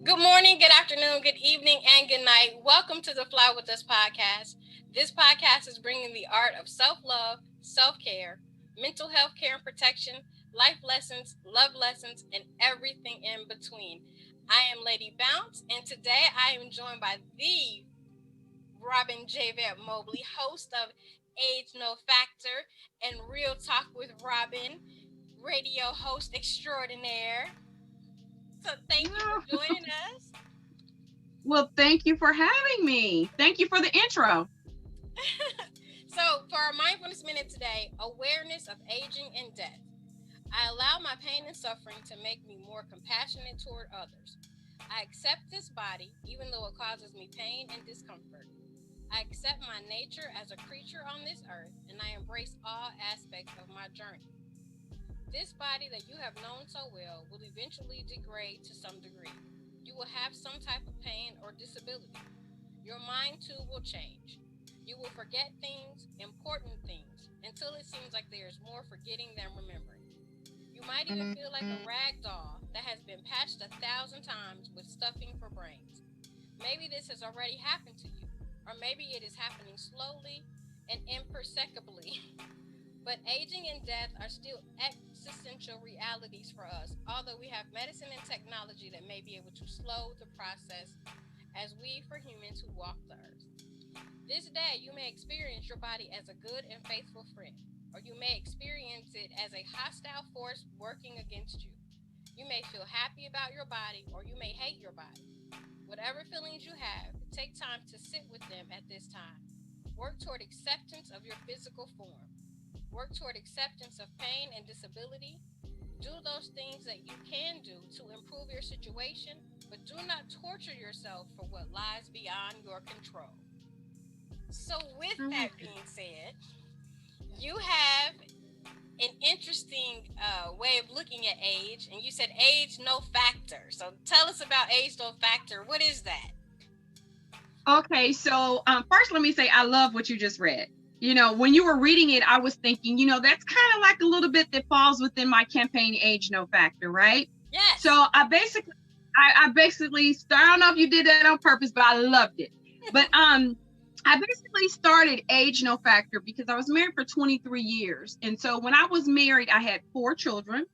Good morning, good afternoon, good evening, and good night. Welcome to the Fly With Us podcast. This podcast is bringing the art of self love, self care, mental health care and protection, life lessons, love lessons, and everything in between. I am Lady Bounce, and today I am joined by the Robin Jvet Mobley, host of Age No Factor and Real Talk with Robin, radio host extraordinaire. So, thank you for Yeah. joining us. Well, thank you for having me. Thank you for the intro. So, for our mindfulness minute today, awareness of aging and death. I allow my pain and suffering to make me more compassionate toward others. I accept this body, even though it causes me pain and discomfort. I accept my nature as a creature on this earth, and I embrace all aspects of my journey. This body that you have known so well will eventually degrade to some degree. You will have some type of pain or disability. Your mind too will change. You will forget things, important things, until it seems like there's more forgetting than remembering. You might even feel like a rag doll that has been patched 1,000 times with stuffing for brains. Maybe this has already happened to you, or maybe it is happening slowly and imperceptibly. But aging and death are still existential realities for us, although we have medicine and technology that may be able to slow the process as we for humans who walk the earth. This day, you may experience your body as a good and faithful friend, or you may experience it as a hostile force working against you. You may feel happy about your body, or you may hate your body. Whatever feelings you have, take time to sit with them at this time. Work toward acceptance of your physical form. Work toward acceptance of pain and disability. Do those things that you can do to improve your situation, but do not torture yourself for what lies beyond your control. So, with that being said, you have an interesting way of looking at age, and you said age no factor. So, tell us about age no factor. What is that? Okay, so first, let me say I love what you just read. When you were reading it, I was thinking, that's kind of like a little bit that falls within my campaign age no factor, right? Yes. So I basically, I don't know if you did that on purpose, but I loved it. But I basically started age no factor because I was married for 23 years. And so when I was married, I had 4 children.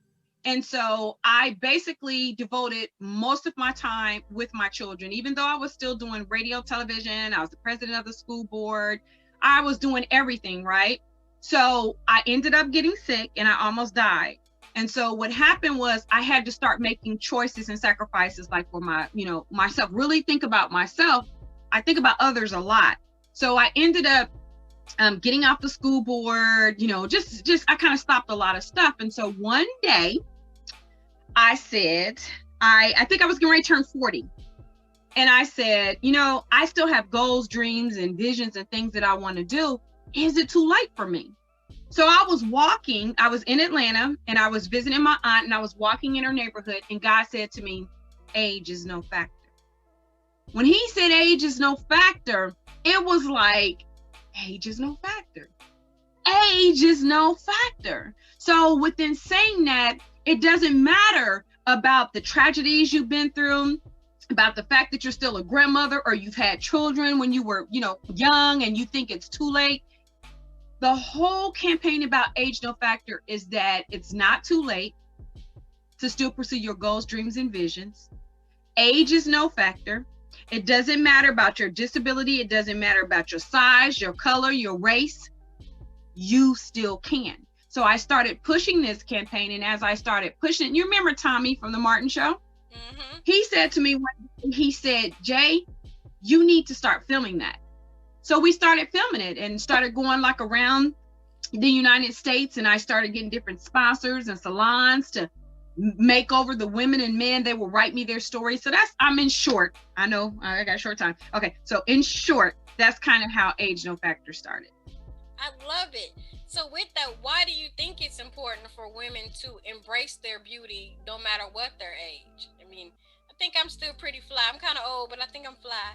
And so I basically devoted most of my time with my children, even though I was still doing radio, television, I was the president of the school board, I was doing everything, right? So I ended up getting sick and I almost died. And so what happened was I had to start making choices and sacrifices like for myself, really think about myself. I think about others a lot. So I ended up getting off the school board, just I kind of stopped a lot of stuff. And so one day I said, I think I was getting ready to turn 40. And I said, I still have goals, dreams, and visions and things that I want to do. Is it too late for me? So I was in Atlanta and I was visiting my aunt and I was walking in her neighborhood and God said to me, age is no factor. When he said age is no factor, it was like, age is no factor. Age is no factor. So within saying that, it doesn't matter about the tragedies you've been through, about the fact that you're still a grandmother or you've had children when you were, young and you think it's too late. The whole campaign about age no factor is that it's not too late to still pursue your goals, dreams, and visions. Age is no factor. It doesn't matter about your disability. It doesn't matter about your size, your color, your race. You still can. So I started pushing this campaign. And as I started pushing, you remember Tommy from the Martin Show? Mm-hmm. He said to me, he said, Jay, you need to start filming that. So we started filming it and started going like around the United States. And I started getting different sponsors and salons to make over the women and men. They will write me their stories. So I'm in short. I know I got a short time. Okay. So in short, that's kind of how Age No Factor started. I love it. So, with that, why do you think it's important for women to embrace their beauty no matter what their age? I mean, I think I'm still pretty fly. I'm kind of old, but I think I'm fly.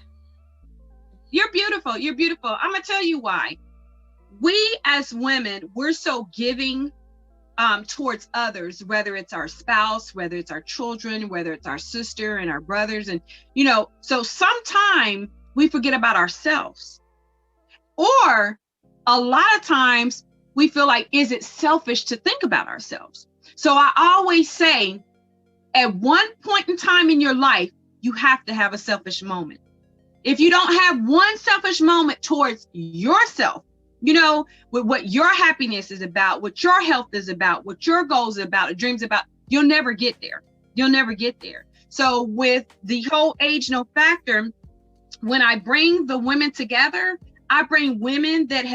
You're beautiful. You're beautiful. I'm going to tell you why. We as women, we're so giving towards others, whether it's our spouse, whether it's our children, whether it's our sister and our brothers. And, so sometimes we forget about ourselves, or a lot of times we feel like, is it selfish to think about ourselves? So I always say, at one point in time in your life, you have to have a selfish moment. If you don't have one selfish moment towards yourself, with what your happiness is about, what your health is about, what your goals are about, dreams about, you'll never get there. You'll never get there. So with the whole age no factor, when I bring the women together, I bring women that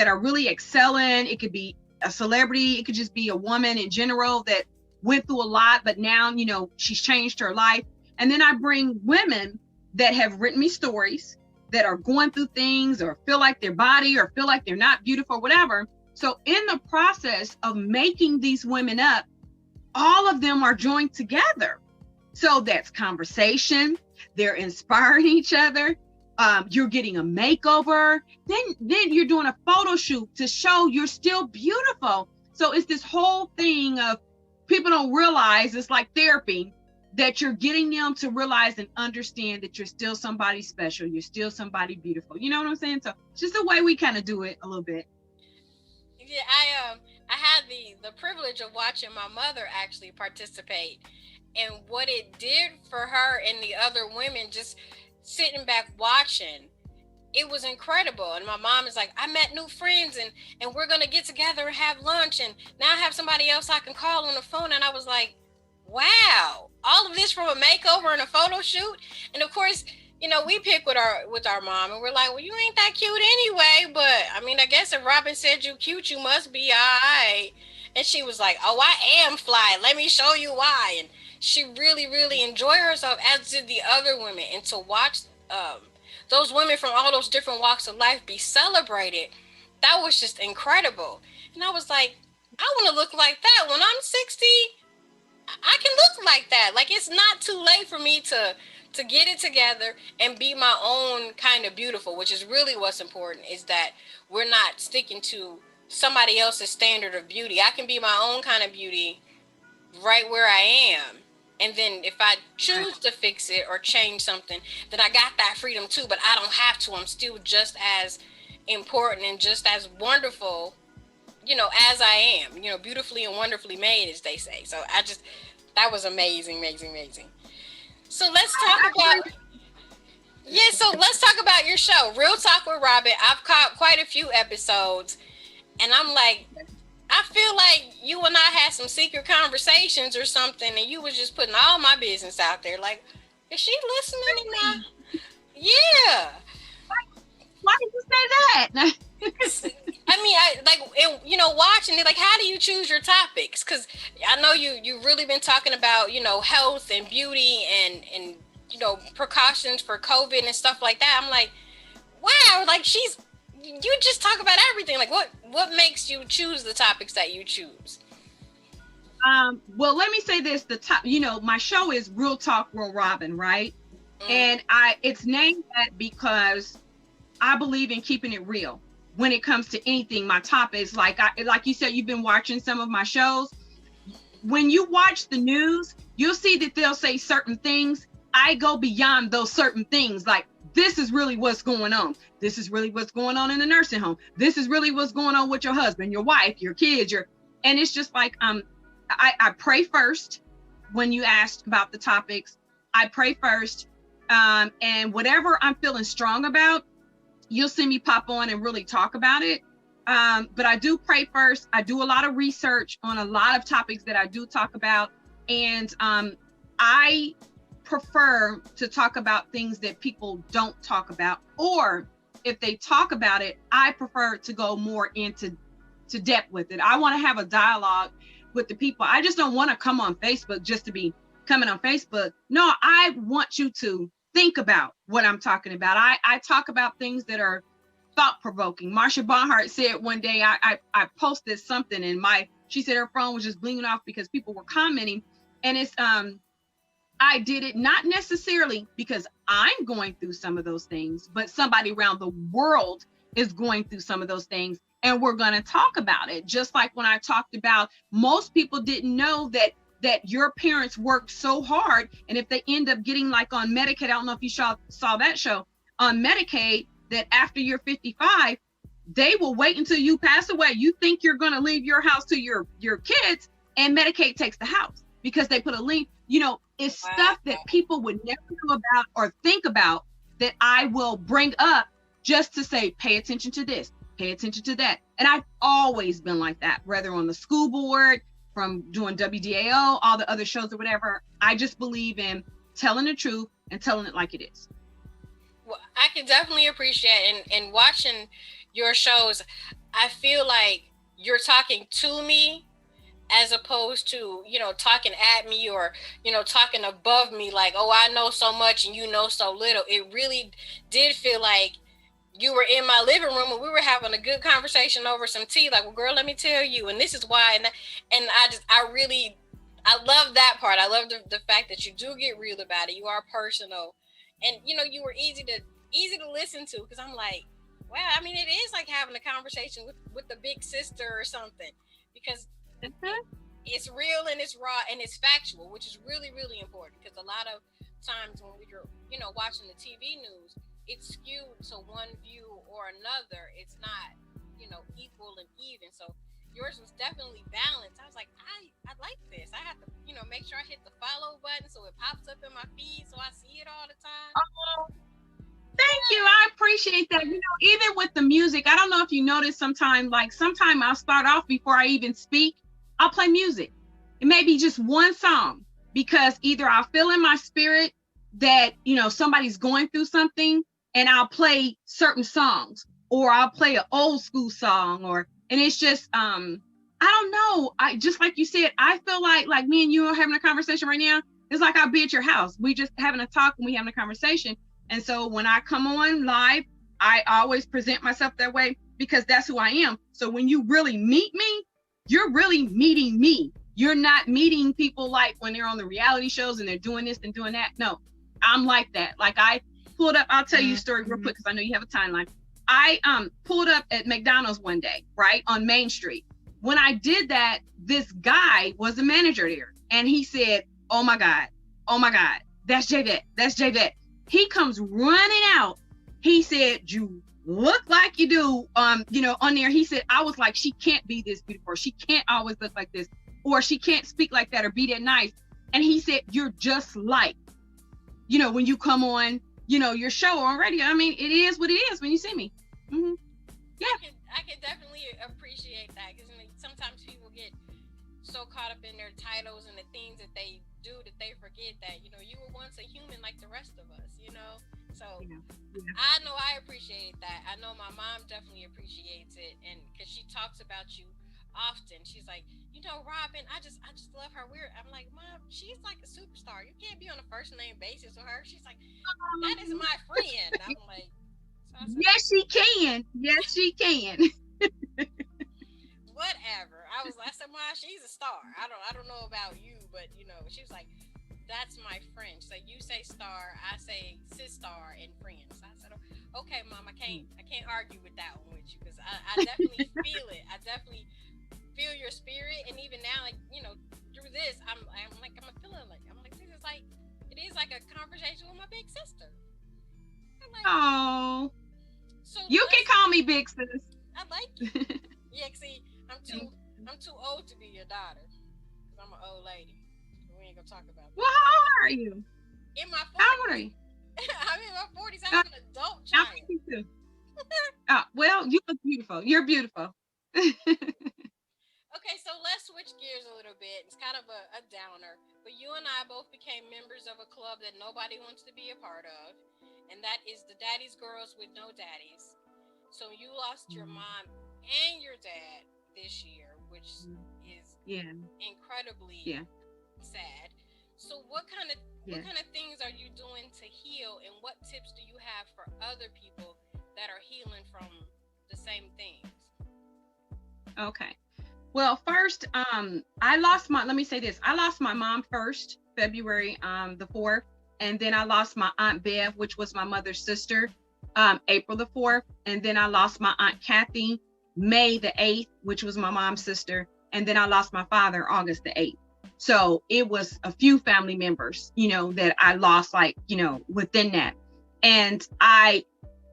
are really excelling. It could be a celebrity. It could just be a woman in general that went through a lot, but now, she's changed her life. And then I bring women that have written me stories, that are going through things, or feel like their body, or feel like they're not beautiful, whatever. So in the process of making these women up, all of them are joined together. So that's conversation. They're inspiring each other. You're getting a makeover. Then you're doing a photo shoot to show you're still beautiful. So it's this whole thing of, people don't realize, it's like therapy, that you're getting them to realize and understand that you're still somebody special. You're still somebody beautiful. You know what I'm saying? So it's just the way we kind of do it a little bit. Yeah, I had the privilege of watching my mother actually participate, and what it did for her and the other women, just sitting back watching. It was incredible. And my mom is like, I met new friends, and we're gonna get together and have lunch, and now I have somebody else I can call on the phone. And I was like, wow, all of this from a makeover and a photo shoot. And of course, we pick with our mom, and we're like, well, you ain't that cute anyway, but I mean, I guess if Robin said you cute, you must be all right. And she was like, oh, I am fly, let me show you why. And she really, really enjoyed herself, as did the other women. And to watch those women from all those different walks of life be celebrated, that was just incredible. And I was like, I want to look like that when I'm 60. I can look like that. Like, it's not too late for me to get it together and be my own kind of beautiful, which is really what's important, is that we're not sticking to somebody else's standard of beauty. I can be my own kind of beauty right where I am. And then if I choose to fix it or change something, then I got that freedom too, but I don't have to. I'm still just as important and just as wonderful, as I am, beautifully and wonderfully made, as they say. So that was amazing, amazing, amazing. So let's talk about your show, Real Talk with Robin. I've caught quite a few episodes, and I'm like, I feel like you and I had some secret conversations or something, and you was just putting all my business out there. Like, is she listening now? Yeah. Why did you say that? I mean, watching it, like, how do you choose your topics? Because I know you've really been talking about, health and beauty and precautions for COVID and stuff like that. I'm like, wow, like, you just talk about everything. Like, what makes you choose the topics that you choose? Well, let me say this: my show is Real Talk with Robin, right? Mm. And it's named that because I believe in keeping it real when it comes to anything. My topics, like you said, you've been watching some of my shows. When you watch the news, you'll see that they'll say certain things. I go beyond those certain things. Like, this is really what's going on. This is really what's going on in the nursing home. This is really what's going on with your husband, your wife, your kids, and it's just like, I pray first. When you asked about the topics, I pray first. And whatever I'm feeling strong about, you'll see me pop on and really talk about it. But I do pray first. I do a lot of research on a lot of topics that I do talk about. And I prefer to talk about things that people don't talk about, or if they talk about it, I prefer to go more into depth with it. I want to have a dialogue with the people. I just don't want to come on Facebook just to be coming on Facebook. No, I want you to think about what I'm talking about. I talk about things that are thought-provoking. Marsha Barnhart said one day, I posted something, and she said her phone was just blinging off because people were commenting, and it's I did it not necessarily because I'm going through some of those things, but somebody around the world is going through some of those things, and we're going to talk about it. Just like when I talked about, most people didn't know that your parents worked so hard, and if they end up getting like on Medicaid, I don't know if you saw that show on Medicaid, that after you're 55, they will wait until you pass away. You think you're going to leave your house to your kids, and Medicaid takes the house because they put a lien. It's stuff that people would never know about or think about, that I will bring up just to say, pay attention to this, pay attention to that. And I've always been like that, whether on the school board, from doing WDAO, all the other shows or whatever. I just believe in telling the truth and telling it like it is. Well, I can definitely appreciate, and watching your shows, I feel like you're talking to me as opposed to, talking at me, or, talking above me, like, oh, I know so much and you know so little. It really did feel like you were in my living room and we were having a good conversation over some tea, like, well, girl, let me tell you, and this is why. And I love that part. I love the fact that you do get real about it. You are personal, and you were easy to listen to, because I'm like, wow, I mean, it is like having a conversation with the big sister or something, because it's real and it's raw and it's factual, which is really, really important, because a lot of times when we're watching the TV news, it's skewed to one view or another. It's not equal and even. So yours was definitely balanced. I was like, I like this. I have to make sure I hit the follow button so it pops up in my feed so I see it all the time. Oh, thank you. I appreciate that. Even with the music, I don't know if you notice, sometimes I'll start off, before I even speak, I'll play music. It may be just one song, because either I'll feel in my spirit that, somebody's going through something, and I'll play certain songs, or I'll play an old school song, and it's just, I don't know. I just, like you said, I feel like me and you are having a conversation right now. It's like I'll be at your house. We just having a talk and we having a conversation. And so when I come on live, I always present myself that way, because that's who I am. So when you really meet me, you're really meeting me. You're not meeting people like when they're on the reality shows and they're doing this and doing that. No, I'm like that. Like, I pulled up, I'll tell you a story real quick, because I know you have a timeline. I pulled up at McDonald's one day, right on Main Street. When I did that, this guy was the manager there, and he said, oh my God, that's Jvet. He comes running out. He said, you look like you do, on there. He said, I was like, she can't be this beautiful. She can't always look like this, or she can't speak like that, or be that nice. And he said, you're just like, when you come on, your show on radio. I mean, it is what it is when you see me. Mm-hmm. Yeah. I can definitely appreciate that, because sometimes people get so caught up in their titles and the things that they do that they forget that, you were once a human like the rest of us, So yeah. I know I appreciate that. I know my mom definitely appreciates it, and because she talks about you often. She's like, Robin, I just love her. I'm like, Mom, she's like a superstar. You can't be on a first name basis with her. She's like, that is my friend. I'm like, yes, she can. Yes, she can. Whatever. I said, Mom, she's a star. I don't know about you, but she was like, that's my friend. So you say star, I say sis star and friends. I said, okay, Mom, I can't argue with that one with you, because I definitely feel it. I definitely feel your spirit, and even now, like, through this, I'm feeling like, it is like a conversation with my big sister. Oh, so you can call me big sis. I like it. Yeah, see, I'm too old to be your daughter, because I'm an old lady. We ain't gonna talk about that. Well, how old are you? In my 40s. How old are you? I'm in my 40s. I'm an adult child. I'm 52. Well, you look beautiful. You're beautiful. Okay, so let's switch gears a little bit. It's kind of a downer, but you and I both became members of a club that nobody wants to be a part of, and that is the Daddy's Girls with No Daddies. So you lost your mom and your dad this year, which is incredibly sad. So what kind of things are you doing to heal, and what tips do you have for other people that are healing from the same things? Okay. Well, first, let me say this. I lost my mom first, February the 4th, and then I lost my Aunt Bev, which was my mother's sister. April the 4th. And then I lost my Aunt Kathy May the 8th, which was my mom's sister. And then I lost my father August the 8th. So it was a few family members, that I lost, like, within that. And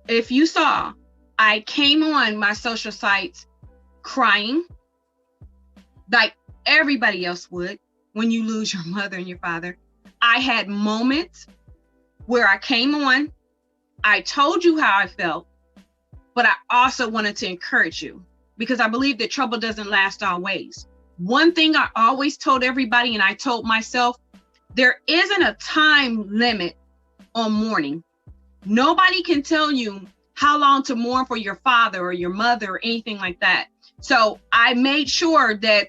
if you saw, I came on my social sites crying like everybody else would when you lose your mother and your father. I had moments where I came on, I told you how I felt, but I also wanted to encourage you because I believe that trouble doesn't last always. One thing I always told everybody, and I told myself, there isn't a time limit on mourning. Nobody can tell you how long to mourn for your father or your mother or anything like that. So I made sure that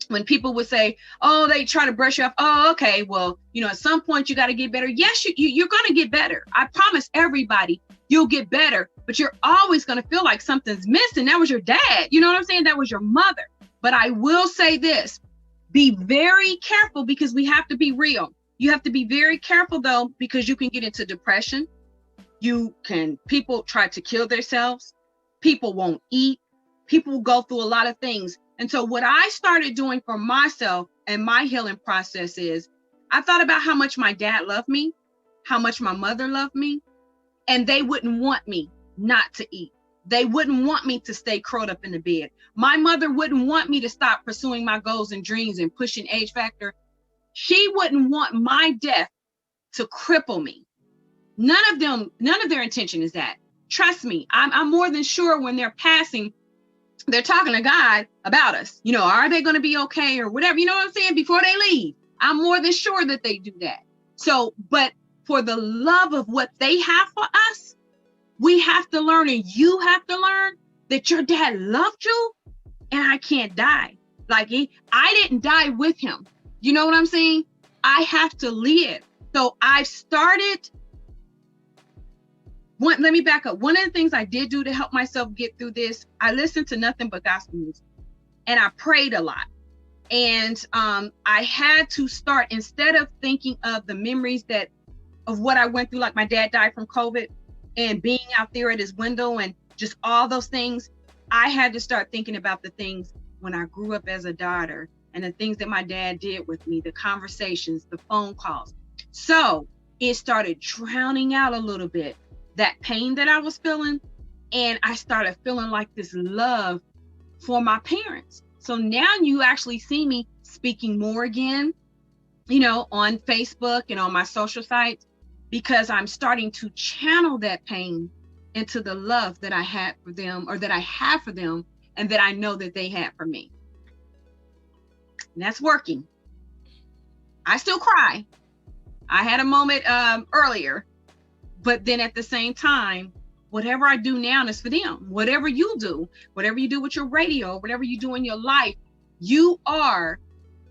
when people would say, oh, they try to brush you off. Oh, okay. Well, at some point you got to get better. Yes, you're going to get better. I promise everybody you'll get better, but you're always going to feel like something's missing. That was your dad. You know what I'm saying? That was your mother. But I will say this, be very careful because we have to be real. You have to be very careful though, because you can get into depression. People try to kill themselves. People won't eat. People will go through a lot of things. And so what I started doing for myself and my healing process is I thought about how much my dad loved me, how much my mother loved me, and they wouldn't want me not to eat. They wouldn't want me to stay curled up in the bed. My mother wouldn't want me to stop pursuing my goals and dreams and pushing age factor. She wouldn't want my death to cripple me. None of their intention is that. Trust me, I'm more than sure when they're passing, they're talking to God about us. Are they going to be okay or whatever? You know what I'm saying? Before they leave, I'm more than sure that they do that. So, but for the love of what they have for us, we have to learn, and you have to learn that your dad loved you and I can't die. Like I didn't die with him. You know what I'm saying? I have to live. So I started. Let me back up. One of the things I did do to help myself get through this, I listened to nothing but gospel music and I prayed a lot. And I had to start, instead of thinking of the memories of what I went through, like my dad died from COVID and being out there at his window and just all those things, I had to start thinking about the things when I grew up as a daughter and the things that my dad did with me, the conversations, the phone calls. So it started drowning out a little bit that pain that I was feeling. And I started feeling like this love for my parents. So now you actually see me speaking more again, on Facebook and on my social sites, because I'm starting to channel that pain into the love that I had for them, or that I have for them, and that I know that they had for me. And that's working. I still cry. I had a moment earlier, but then at the same time, whatever I do now is for them. Whatever you do with your radio, whatever you do in your life, you are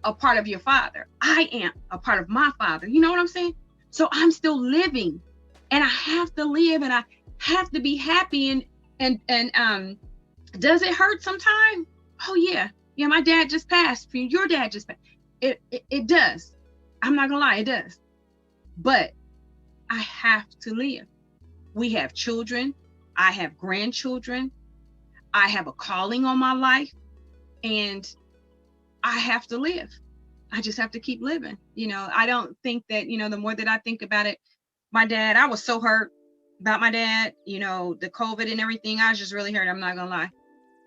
a part of your father. I am a part of my father. You know what I'm saying? So I'm still living, and I have to live, and I have to be happy. And does it hurt sometimes? Oh yeah. Yeah, my dad just passed. Your dad just passed. It does. I'm not gonna lie, it does. But I have to live. We have children. I have grandchildren. I have a calling on my life, and I have to live. I just have to keep living. I don't think that, the more that I think about it, my dad, I was so hurt about my dad, the COVID and everything. I was just really hurt. I'm not gonna lie.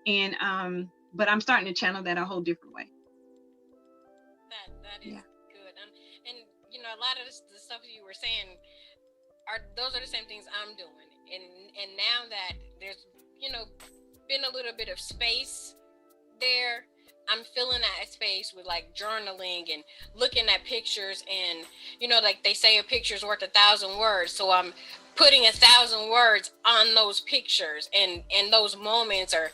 And, but I'm starting to channel that a whole different way. That is good. And a lot of the stuff you were saying those are the same things I'm doing. And now that there's, been a little bit of space there, I'm filling that space with like journaling and looking at pictures, and like they say, a picture's worth 1,000 words. So I'm putting 1,000 words on those pictures and those moments, or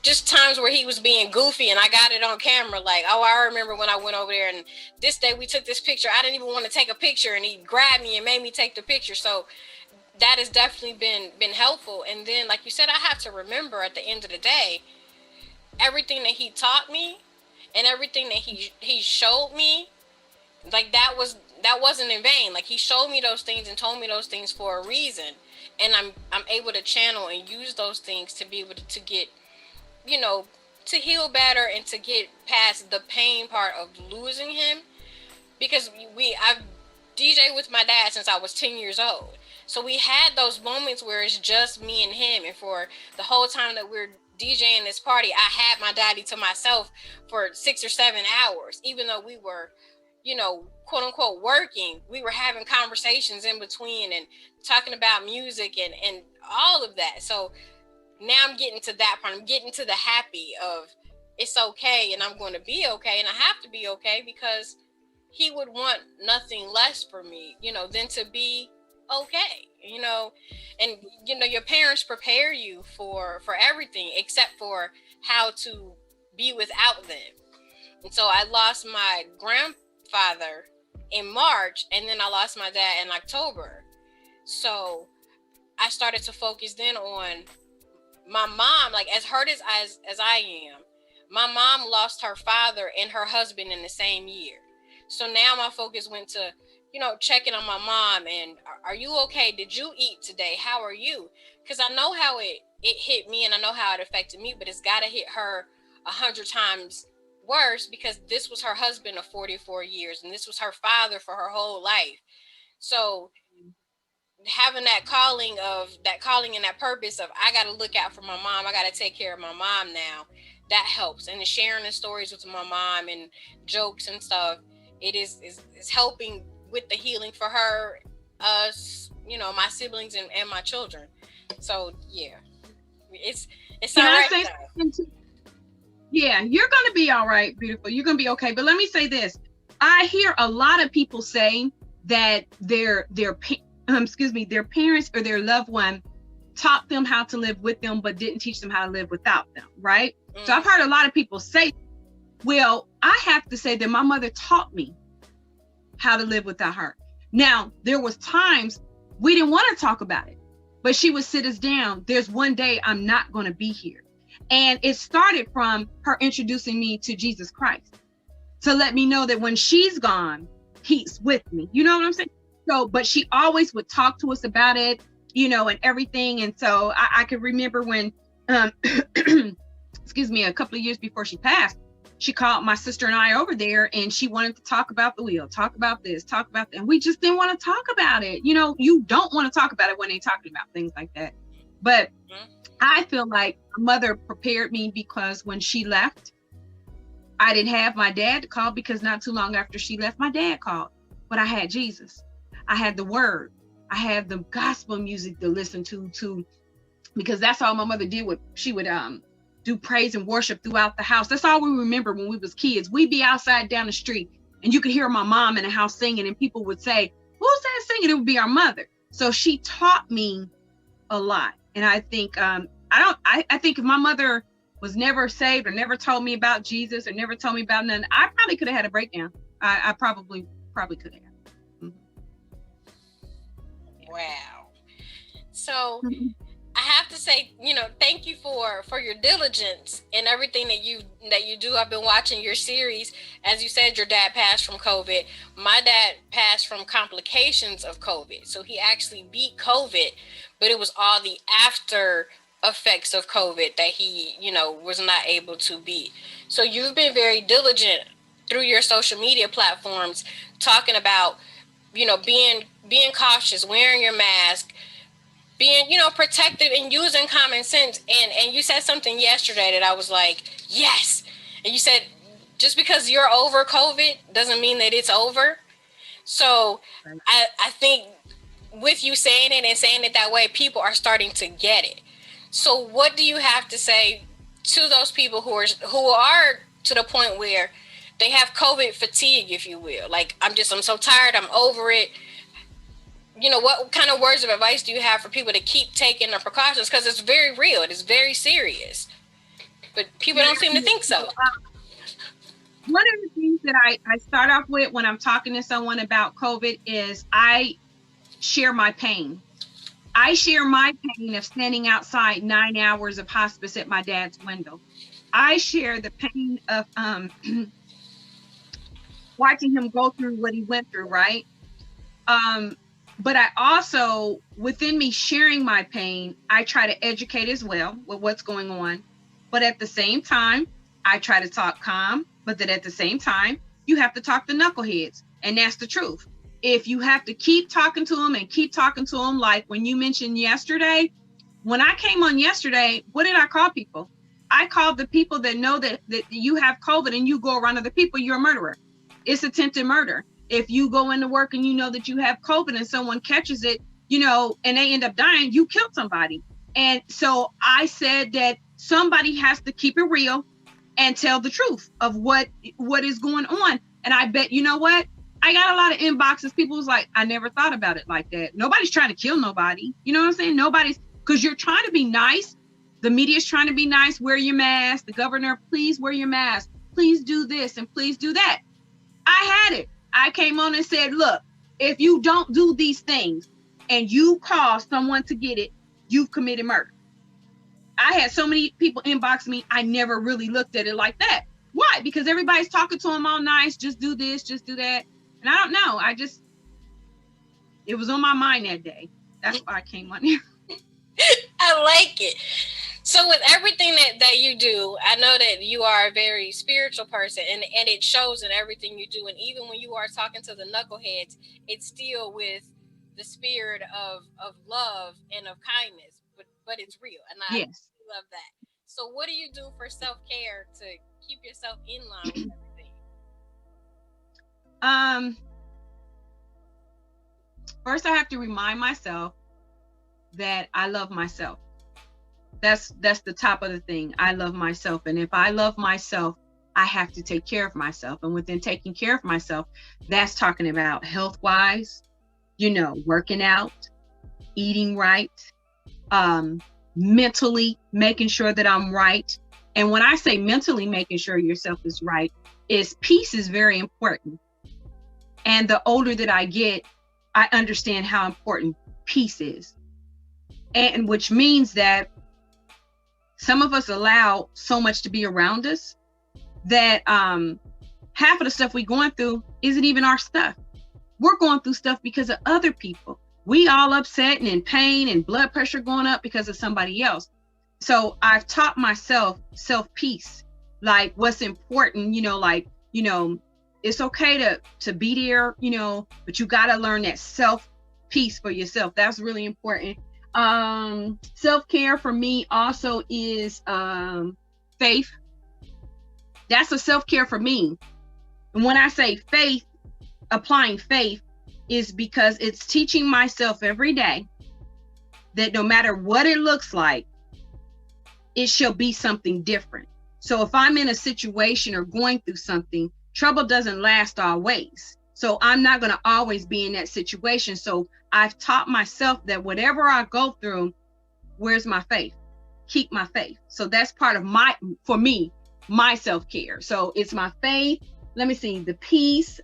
just times where he was being goofy and I got it on camera. Like, oh, I remember when I went over there and this day we took this picture. I didn't even want to take a picture, and he grabbed me and made me take the picture. So that has definitely been helpful. And then, like you said, I have to remember at the end of the day, everything that he taught me and everything that he showed me, like that was that wasn't in vain. Like, he showed me those things and told me those things for a reason, and I'm able to channel and use those things to be able to get, you know, to heal better and to get past the pain part of losing him. Because I've DJed with my dad since I was 10 years old. So we had those moments where it's just me and him, and for the whole time that we're DJing this party, I had my daddy to myself for 6 or 7 hours. Even though we were, you know, quote unquote working, we were having conversations in between and talking about music and all of that. So now I'm getting to that part. I'm getting to the happy of, it's okay and I'm going to be okay, and I have to be okay because he would want nothing less for me, you know, than to be okay, you know. And you know, your parents prepare you for everything except for how to be without them. And so I lost my grandfather in March, and then I lost my dad in October. So I started to focus then on my mom. Like, as hurt as I am, my mom lost her father and her husband in the same year. So now my focus went to, you know, checking on my mom and, are you okay? Did you eat today? How are you? Because I know how it hit me, and I know how it affected me, but it's got to hit her 100 times worse, because this was her husband of 44 years and this was her father for her whole life. So having that calling and that purpose of, I got to look out for my mom, I got to take care of my mom now, that helps. And sharing the stories with my mom and jokes and stuff, it is helping with the healing for her, us, you know, my siblings and my children. So yeah, it's all right. Yeah, you're going to be all right, beautiful. You're going to be okay. But let me say this. I hear a lot of people say that their parents or their loved one taught them how to live with them, but didn't teach them how to live without them, right? Mm. So I've heard a lot of people say, well, I have to say that my mother taught me how to live without her. Now, there was times we didn't want to talk about it, but she would sit us down. There's one day I'm not going to be here. And it started from her introducing me to Jesus Christ to let me know that when she's gone, he's with me. You know what I'm saying? So, but she always would talk to us about it, you know, and everything. And so I could remember when, excuse me, a couple of years before she passed, she called my sister and I over there, and she wanted to talk about the wheel, talk about this, talk about that. And we just didn't want to talk about it. You know, you don't want to talk about it when they're talking about things like that. But I feel like my mother prepared me, because when she left, I didn't have my dad to call, because not too long after she left, my dad called. But I had Jesus. I had the word. I had the gospel music to listen to, because that's all my mother did. She would do praise and worship throughout the house. That's all we remember when we was kids. We'd be outside down the street, and you could hear my mom in the house singing, and people would say, "Who's that singing?" It would be our mother. So she taught me a lot. And I think I think if my mother was never saved or never told me about Jesus or never told me about none, I probably could have had a breakdown. I probably could have. Mm-hmm. Wow. So I have to say, you know, thank you for your diligence and everything that you do. I've been watching your series. As you said, your dad passed from COVID. My dad passed from complications of COVID. So he actually beat COVID, but it was all the after effects of COVID that he, you know, was not able to beat. So you've been very diligent through your social media platforms, talking about, you know, being cautious, wearing your mask, being, you know, protective and using common sense. And you said something yesterday that I was like, yes. And you said, just because you're over COVID doesn't mean that it's over. So I think with you saying it and saying it that way, people are starting to get it. So what do you have to say to those people who are to the point where they have COVID fatigue, if you will? Like, I'm so tired, I'm over it. You know, what kind of words of advice do you have for people to keep taking the precautions? Because it's very real. It is very serious. But people don't seem to think so. One of the things that I start off with when I'm talking to someone about COVID is I share my pain. I share my pain of standing outside 9 hours of hospice at my dad's window. I share the pain of watching him go through what he went through, right? Um, but I also, within me sharing my pain, I try to educate as well with what's going on. But at the same time, I try to talk calm, but then at the same time, you have to talk to knuckleheads. And that's the truth. If you have to keep talking to them and keep talking to them, like when you mentioned yesterday, when I came on yesterday, what did I call people? I called the people that know that you have COVID and you go around other people, you're a murderer. It's attempted murder. If you go into work and you know that you have COVID and someone catches it, and they end up dying, you killed somebody. And so I said that somebody has to keep it real and tell the truth of what is going on. And I bet, you know what? I got a lot of inboxes. People was like, I never thought about it like that. Nobody's trying to kill nobody. You know what I'm saying? Nobody's, because you're trying to be nice. The media's trying to be nice. Wear your mask. The governor, please wear your mask. Please do this and please do that. I had it. I came on and said, look, if you don't do these things and you cause someone to get it, you've committed murder. I had so many people inbox me. I never really looked at it like that. Why? Because everybody's talking to them all nice. Just do this, just do that. And I don't know. It was on my mind that day. That's why I came on here. I like it. So with everything that you do, I know that you are a very spiritual person, and it shows in everything you do. And even when you are talking to the knuckleheads, it's still with the spirit of love and of kindness, but it's real. And I Yes. love that. So what do you do for self-care to keep yourself in line with everything? First I have to remind myself that I love myself. That's the top of the thing. I love myself. And if I love myself, I have to take care of myself. And within taking care of myself, that's talking about health wise, working out, eating right, mentally making sure that I'm right. And when I say mentally making sure yourself is right, is peace is very important. And the older that I get, I understand how important peace is. And which means that some of us allow so much to be around us that half of the stuff we're going through isn't even our stuff. We're going through stuff because of other people. We all upset and in pain and blood pressure going up because of somebody else. So I've taught myself self-peace, like what's important, it's okay to be there, but you got to learn that self-peace for yourself. That's really important. Self-care for me also is faith. That's a self-care for me. And when I say faith, applying faith is because it's teaching myself every day that no matter what it looks like, it shall be something different. So if I'm in a situation or going through something, trouble doesn't last always. So I'm not going to always be in that situation. So I've taught myself that whatever I go through, where's my faith? Keep my faith. So that's part of for me, my self-care. So it's my faith. Let me see, the peace.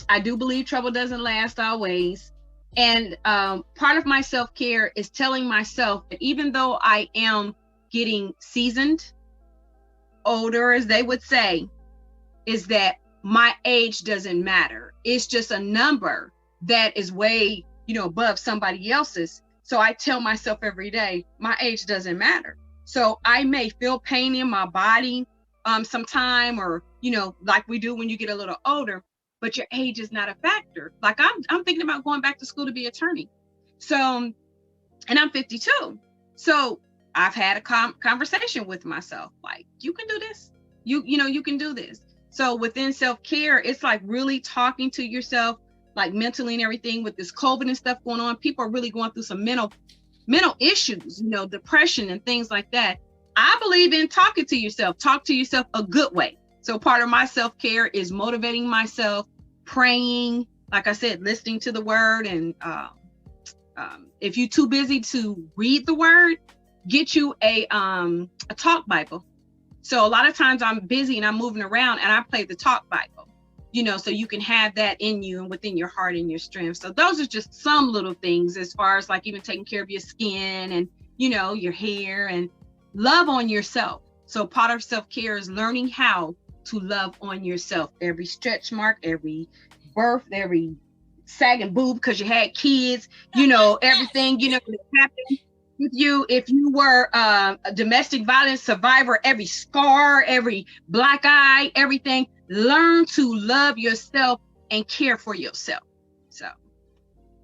I do believe trouble doesn't last always. And part of my self-care is telling myself that even though I am getting seasoned, older, as they would say, is that my age doesn't matter. It's just a number that is way, above somebody else's. So I tell myself every day, my age doesn't matter. So I may feel pain in my body sometime, or, like we do when you get a little older, but your age is not a factor. Like I'm thinking about going back to school to be an attorney. So, and I'm 52. So I've had a conversation with myself, like, you can do this. You can do this. So within self-care, it's like really talking to yourself, like mentally and everything. With this COVID and stuff going on, people are really going through some mental issues, depression and things like that. I believe in talking to yourself. Talk to yourself a good way. So part of my self-care is motivating myself, praying, like I said, listening to the word. And if you're too busy to read the word, get you a talk Bible. So a lot of times I'm busy and I'm moving around and I play the talk Bible, so you can have that in you and within your heart and your strength. So those are just some little things as far as like even taking care of your skin and, your hair, and love on yourself. So part of self-care is learning how to love on yourself. Every stretch mark, every birth, every sagging boob because you had kids, Yes. everything, that happened with you. If you were a domestic violence survivor, every scar, every black eye, everything, learn to love yourself and care for yourself. So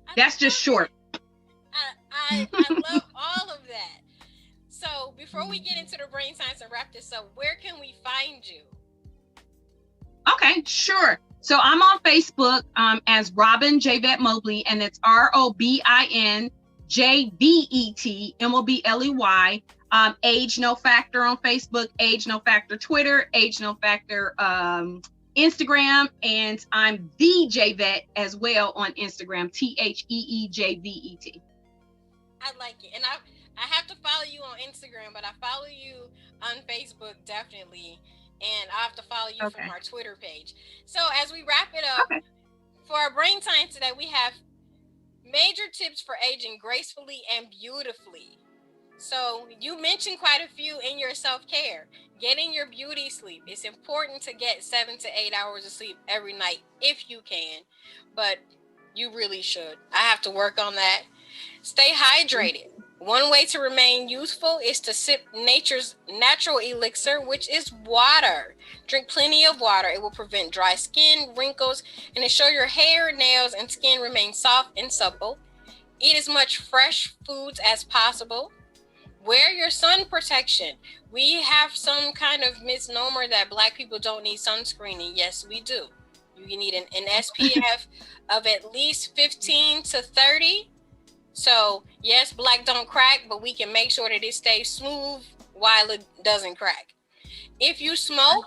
I that's just love short. it. I love all of that. So before we get into the brain science and wrap this up, where can we find you? Okay, sure. So I'm on Facebook as Robin Jvet Mobley, and it's RobinJvetMobley. Age No Factor on Facebook, Age No Factor Twitter, Age No Factor Instagram, and I'm the Jvet as well on Instagram, TheeJvet. I like it, and I have to follow you on Instagram, but I follow you on Facebook definitely, and I have to follow you from Okay. our Twitter page. So as we wrap it up Okay. for our brain science today, we have major tips for aging gracefully and beautifully. So you mentioned quite a few in your self-care. Getting your beauty sleep. It's important to get 7 to 8 hours of sleep every night if you can, but you really should. I have to work on that. Stay hydrated. One way to remain youthful is to sip nature's natural elixir, which is water. Drink plenty of water. It will prevent dry skin, wrinkles, and ensure your hair, nails, and skin remain soft and supple. Eat as much fresh foods as possible. Wear your sun protection. We have some kind of misnomer that black people don't need sunscreen, and yes, we do. You need an SPF of at least 15 to 30. So, yes, black don't crack, but we can make sure that it stays smooth while it doesn't crack. If you smoke,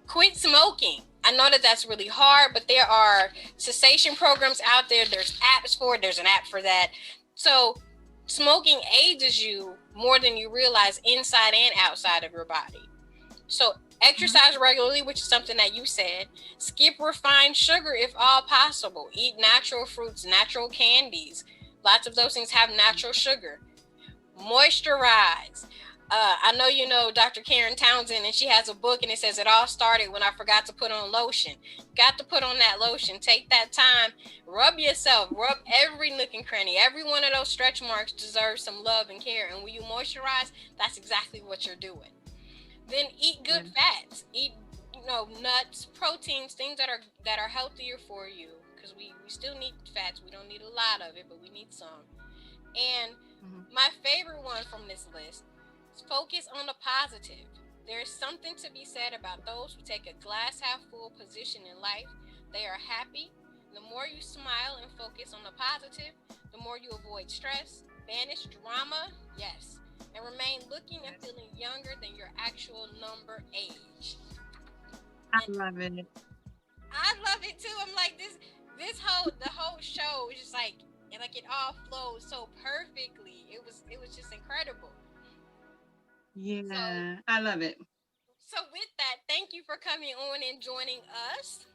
quit smoking. I know that that's really hard, but there are cessation programs out there. There's apps for it. There's an app for that. So, smoking ages you more than you realize inside and outside of your body. So, exercise regularly, which is something that you said. Skip refined sugar if all possible. Eat natural fruits, natural candies. Lots of those things have natural sugar. Moisturize. I know you know Dr. Karen Townsend, and she has a book, and it says it all started when I forgot to put on lotion. Got to put on that lotion. Take that time. Rub yourself. Rub every nook and cranny. Every one of those stretch marks deserves some love and care. And when you moisturize, that's exactly what you're doing. Then eat good fats. Eat nuts, proteins, things that are healthier for you. Because we still need fats. We don't need a lot of it, but we need some. And my favorite one from this list is focus on the positive. There is something to be said about those who take a glass half full position in life. They are happy. The more you smile and focus on the positive, the more you avoid stress, banish drama, yes, and remain looking and feeling younger than your actual number age. I And love it. I love it too. I'm like the whole show is just like it all flows so perfectly. It was just incredible. So Yeah, I love it. so with that, thank you for coming on and joining us.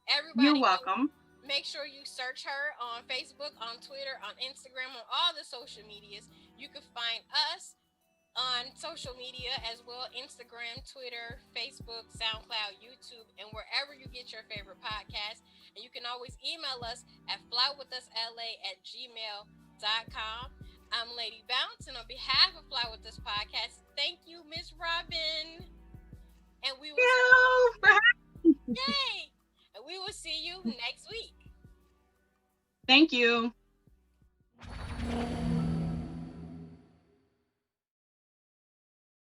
You're Everybody go welcome. make sure you search her on Facebook, on Twitter, on Instagram, on all the social medias. You can find us on social media as well: Instagram, Twitter, Facebook, SoundCloud, YouTube, and wherever you get your favorite podcast. And you can always email us at flywithusla@gmail.com. I'm Lady Bounce, and on behalf of Fly With Us Podcast, thank you, Miss Robin. And we will You. yay! And we will see you next week. Thank you.